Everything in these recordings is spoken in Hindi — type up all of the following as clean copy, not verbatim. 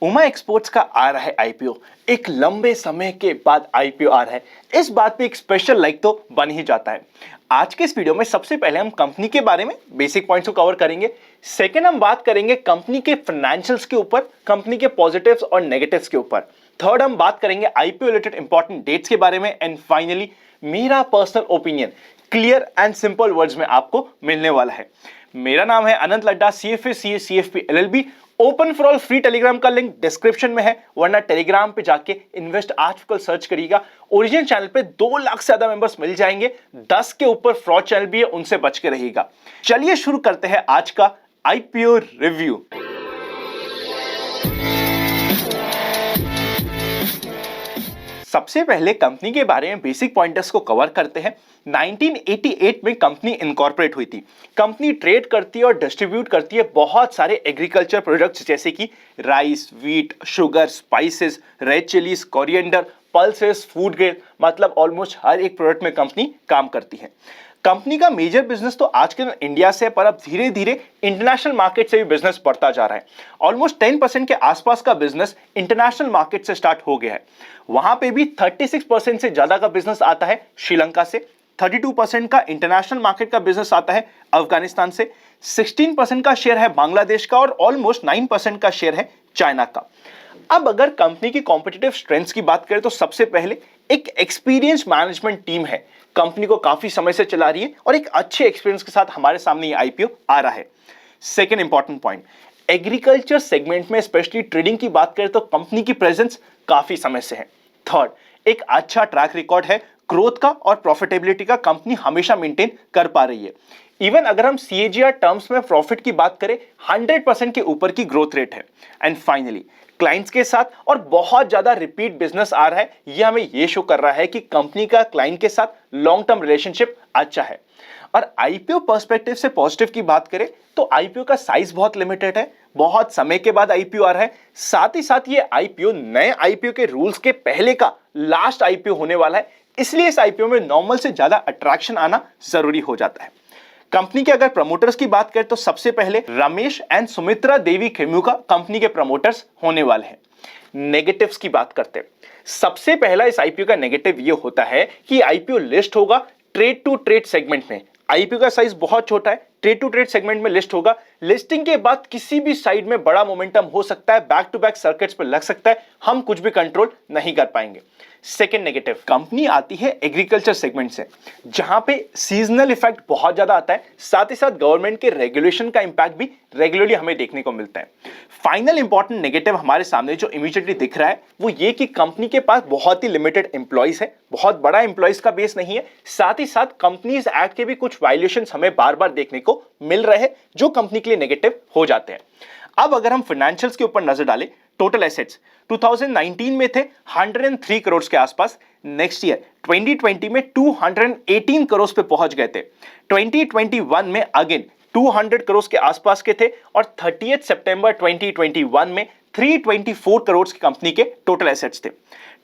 उमा एक्सपोर्ट्स का आ रहा है आईपीओ। एक लंबे समय के बाद आईपीओ आ रहा है, इस बात पे एक स्पेशल लाइक तो बन ही जाता है। आज के इस वीडियो में सबसे पहले हम कंपनी के बारे में बेसिक पॉइंट्स को कवर करेंगे। सेकंड हम बात करेंगे कंपनी के फाइनेंशियल्स के ऊपर, कंपनी के पॉजिटिव्स और नेगेटिव्स के ऊपर। थर्ड हम बात करेंगे आईपीओ रिलेटेड इंपॉर्टेंट डेट्स के बारे में। एंड फाइनली मेरा personal opinion clear and simple words में आपको मिलने वाला है। मेरा नाम है Anant Ladda, CFA CA CFP LLB। Open for all free Telegram का लिंक डिस्क्रिप्शन में है, वरना टेलीग्राम पे जाके इन्वेस्ट आजकल सर्च करिएगा। ओरिजिनल चैनल पे 2 लाख से ज्यादा मेंबर्स मिल जाएंगे, 10 के ऊपर फ्रॉड चैनल भी है, उनसे बच के रहिएगा। चलिए शुरू करते हैं आज का आईपीओ रिव्यू। सबसे पहले कंपनी के बारे में बेसिक पॉइंटर्स को कवर करते हैं। 1988 में कंपनी इनकॉर्पोरेट हुई थी। कंपनी ट्रेड करती है और डिस्ट्रीब्यूट करती है बहुत सारे एग्रीकल्चर प्रोडक्ट्स जैसे कि rice, wheat, sugar, spices, red chillies, coriander, pulses, food grain, मतलब ऑलमोस्ट हर एक प्रोडक्ट में कंपनी काम करती है। कंपनी का मेजर बिजनेस तो आज के इंडिया से है, पर अब धीरे धीरे इंटरनेशनल मार्केट से भी बिजनेस बढ़ता जा रहा है। ऑलमोस्ट 10% के आसपास का बिजनेस इंटरनेशनल मार्केट से स्टार्ट हो गया है। वहां पे भी 36% से ज्यादा का बिजनेस आता है श्रीलंका से, 32% का इंटरनेशनल मार्केट का बिजनेस आता है अफगानिस्तान से, 16% का शेयर है बांग्लादेश का और ऑलमोस्ट 9% का शेयर है चाइना का। अब अगर कंपनी की कॉम्पिटिटिव स्ट्रेंथ्स की बात करें तो सबसे पहले एक एक्सपीरियंस मैनेजमेंट टीम है, कंपनी को काफी समय से चला रही है और एक अच्छे एक्सपीरियंस के साथ हमारे सामने ये आईपीओ आ रहा है। Second important point, agriculture segment में स्पेशली ट्रेडिंग की बात करें तो कंपनी की प्रेजेंस काफी समय से है। थर्ड, एक अच्छा ट्रैक रिकॉर्ड है ग्रोथ का और प्रॉफिटेबिलिटी का, कंपनी हमेशा मेंटेन कर पा रही है। इवन अगर हम CAGR टर्म्स में प्रॉफिट की बात करें 100% के ऊपर की ग्रोथ रेट है। एंड फाइनली क्लाइंट्स के साथ और बहुत ज्यादा रिपीट बिजनेस आ रहा है, यह हमें यह शो कर रहा है कि कंपनी का क्लाइंट के साथ लॉन्ग टर्म रिलेशनशिप अच्छा है। और आईपीओ पर्सपेक्टिव से पॉजिटिव की बात करें तो आईपीओ का साइज बहुत लिमिटेड है, बहुत समय के बाद आईपीओ आ रहा है। साथ ही साथ ये आईपीओ नए आईपीओ के रूल्स के पहले का लास्ट आईपीओ होने वाला है, इसलिए इस आईपीओ में नॉर्मल से ज्यादा अट्रैक्शन आना जरूरी हो जाता है। कंपनी के अगर प्रमोटर्स की बात करें तो सबसे पहले रमेश एंड सुमित्रा देवी खेमुका कंपनी के प्रमोटर्स होने वाले हैं। नेगेटिव्स की बात करते हैं। सबसे पहला इस आईपीओ का नेगेटिव ये होता है कि आईपीओ लिस्ट होगा ट्रेड टू ट्रेड सेगमेंट में। आईपीओ का साइज बहुत छोटा है, ट्रेड टू ट्रेड सेगमेंट में लिस्ट होगा। लिस्टिंग के बाद किसी भी साइड में बड़ा मोमेंटम हो सकता है, बैक टू बैक सर्किट्स पर लग सकता है, हम कुछ भी कंट्रोल नहीं कर पाएंगे। सेकेंड नेगेटिव, कंपनी आती है एग्रीकल्चर सेगमेंट से, जहां पे सीजनल इफेक्ट बहुत ज्यादा आता है, साथ ही साथ गवर्नमेंट के रेगुलेशन का इंपैक्ट भी रेगुलरली हमें देखने को मिलता है। फाइनल इंपॉर्टेंट नेगेटिव हमारे सामने जो इमीडिएटली दिख रहा है वो ये कि कंपनी के पास बहुत ही लिमिटेड एम्प्लॉइज है, बहुत बड़ा एम्प्लॉइज का बेस नहीं है। साथ ही साथ कंपनीज एक्ट के भी कुछ वायलेशंस हमें बार बार देखने को मिल रहे हैं, जो कंपनी के लिए नेगेटिव हो जाते हैं। अब अगर हम फाइनेंशियल्स के ऊपर नजर डालें, टोटल एसेट्स 2019 में थे 103 करोड़ के आसपास, नेक्स्ट ईयर 2020 में 218 करोड़ पे पहुंच गए थे, 2021 में अगेन 200 करोड़ के आसपास के थे और 30 सितंबर 2021 में 324 करोड़ की कंपनी के टोटल एसेट्स थे।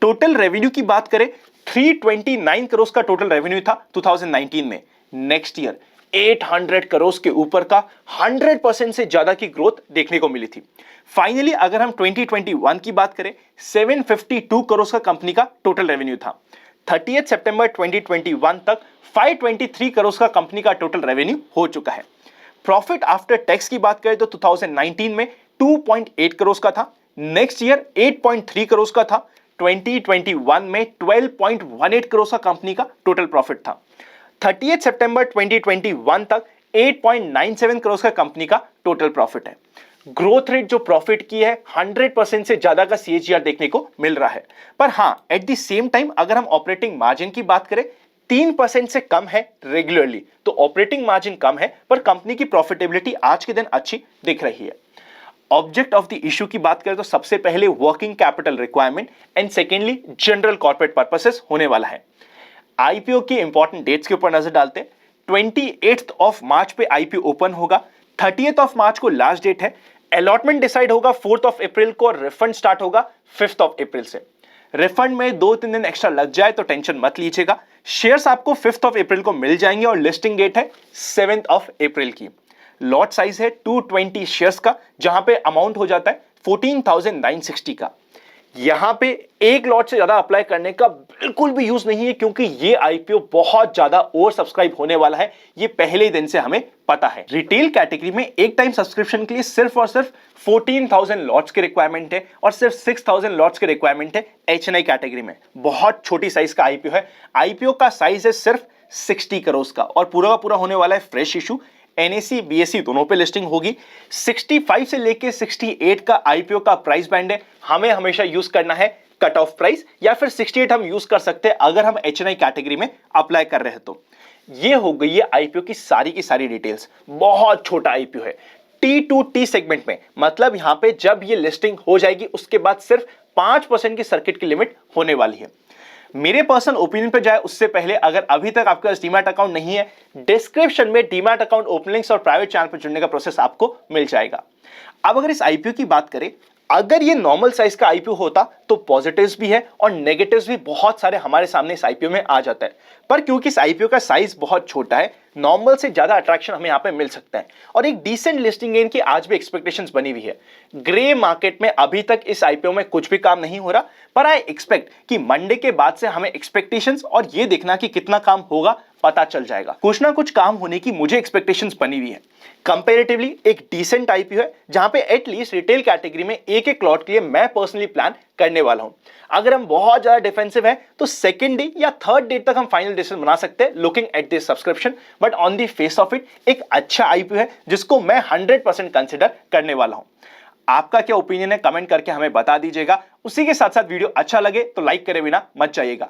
टोटल रेवेन्यू की बात करें 329 करोड़ का टोटल रेवेन्यू था 2019 में, नेक्स्ट ईयर 800 करोड़ के ऊपर का 100% से ज्यादा की ग्रोथ देखने को मिली थी। फाइनली अगर हम 2021 की बात करें 752 करोड़ का कंपनी का टोटल रेवेन्यू था। 30 सितंबर 2021 तक 523 करोड़ का कंपनी का टोटल रेवेन्यू हो चुका है। प्रॉफिट आफ्टर टैक्स की बात करें तो 2019 में 2.8 करोड़ का था, नेक्स्ट ईयर 8.3 करोड़ का था, 2021 में 12.18 करोड़ का कंपनी का टोटल प्रॉफिट था। 30 सितंबर 2021 तक 8.97 करोड़ का कंपनी का टोटल प्रॉफिट है। ग्रोथ रेट जो प्रॉफिट की है 100% से ज्यादा का CAGR देखने को मिल रहा है। पर हां, एट द सेम टाइम अगर हम ऑपरेटिंग मार्जिन की बात करें 3% से कम है रेगुलरली, तो ऑपरेटिंग मार्जिन कम है पर कंपनी की प्रॉफिटेबिलिटी आज के दिन अच्छी दिख रही है। ऑब्जेक्ट ऑफ द इशू की बात करें तो सबसे पहले working capital requirement and secondly general corporate purposes होने वाला है। आईपीओ की इंपॉर्टेंट डेट्स के ऊपर नजर डालते हैं। 28 ऑफ मार्च पे आईपीओ ओपन होगा, 30 ऑफ मार्च को लास्ट डेट है। अलॉटमेंट डिसाइड होगा 4 ऑफ अप्रैल को और रिफंड स्टार्ट होगा 5 ऑफ अप्रैल से। रिफंड में 2-3 दिन एक्स्ट्रा लग जाए तो टेंशन मत लीजिएगा, शेयर्स आपको 5 ऑफ अप्रैल को मिल जाएंगे और लिस्टिंग डेट है 7 ऑफ अप्रैल की। लॉट साइज है 220 शेयर्स का, जहां पे अमाउंट हो जाता है 14,960 का। यहां पे एक लॉट से ज्यादा अप्लाई करने का बिल्कुल भी यूज नहीं है, क्योंकि ये आईपीओ बहुत ज्यादा ओवर सब्सक्राइब होने वाला है, ये पहले ही दिन से हमें पता है। रिटेल कैटेगरी में एक टाइम सब्सक्रिप्शन के लिए सिर्फ और सिर्फ 14,000 लॉट्स की रिक्वायरमेंट है और सिर्फ 6,000 लॉट्स की रिक्वायरमेंट है एचएनआई कैटेगरी में। बहुत छोटी साइज का आईपीओ है। आईपीओ का साइज है सिर्फ 60 करोड़ का और पूरा का पूरा होने वाला है फ्रेश इशू। एनएसई बीएसई दोनों पे लिस्टिंग होगी। 65 से लेके 68 का आईपीओ का प्राइस बैंड है। हमें हमेशा यूज करना है कट ऑफ प्राइस, या फिर 68 हम यूज कर सकते हैं अगर हम एचएनआई कैटेगरी में अप्लाई कर रहे हैं तो। ये हो गई है आईपीओ की सारी डिटेल्स। बहुत छोटा आईपीओ है T2T सेगमेंट में, मतलब यहां पे जब ये लिस्टिंग हो जाएगी उसके बाद सिर्फ 5% की सर्किट की लिमिट होने वाली है। मेरे पर्सनल ओपिनियन पे जाए उससे पहले, अगर अभी तक आपके पास डीमैट अकाउंट नहीं है, डिस्क्रिप्शन में डीमैट अकाउंट ओपन लिंक्स और प्राइवेट चैनल पर जुड़ने का प्रोसेस आपको मिल जाएगा। अब अगर इस आईपीओ की बात करें, अगर ये नॉर्मल साइज का आईपीओ होता तो पॉजिटिव्स भी है और नेगेटिव्स भी बहुत सारे हमारे सामने इस आईपीओ में आ जाता है। पर क्योंकि इस आईपीओ का साइज बहुत छोटा है, नॉर्मल से ज्यादा अट्रैक्शन हमें यहां पे मिल सकता है और एक डिसेंट लिस्टिंग गेन की आज भी एक्सपेक्टेशंस बनी हुई है। ग्रे मार्केट में अभी तक इस आईपीओ में कुछ भी काम नहीं हो रहा, पर आई एक्सपेक्ट कि मंडे के बाद से हमें एक्सपेक्टेशंस और ये देखना कि कितना काम होगा पता चल जाएगा। कुछ ना कुछ काम होने की मुझे एक्सपेक्टेशंस बनी हुई है। कंपैरेटिवली एक डिसेंट आईपीओ है, जहां पे एटलीस्ट रिटेल कैटेगरी में एक लॉट के लिए मैं पर्सनली प्लान करने वाला हूं। अगर हम बहुत ज्यादा डिफेंसिव है तो सेकंड डे या थर्ड डे तक हम फाइनल डिसीजन बना सकते हैं looking at this subscription. But on the face of it एक अच्छा आईपीओ है जिसको मैं 100% कंसिडर करने वाला हूं। आपका क्या ओपिनियन है कमेंट करके हमें बता दीजिएगा। उसी के साथ साथ वीडियो अच्छा लगे तो लाइक करे बिना मत जाइएगा।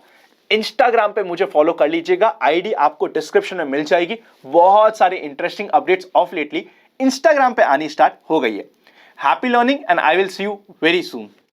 इंस्टाग्राम पे मुझे फॉलो कर लीजिएगा, आईडी आपको डिस्क्रिप्शन में मिल जाएगी। बहुत सारे interesting updates of lately Instagram पे आनी स्टार्ट हो गई है। Happy learning and I will see you very soon.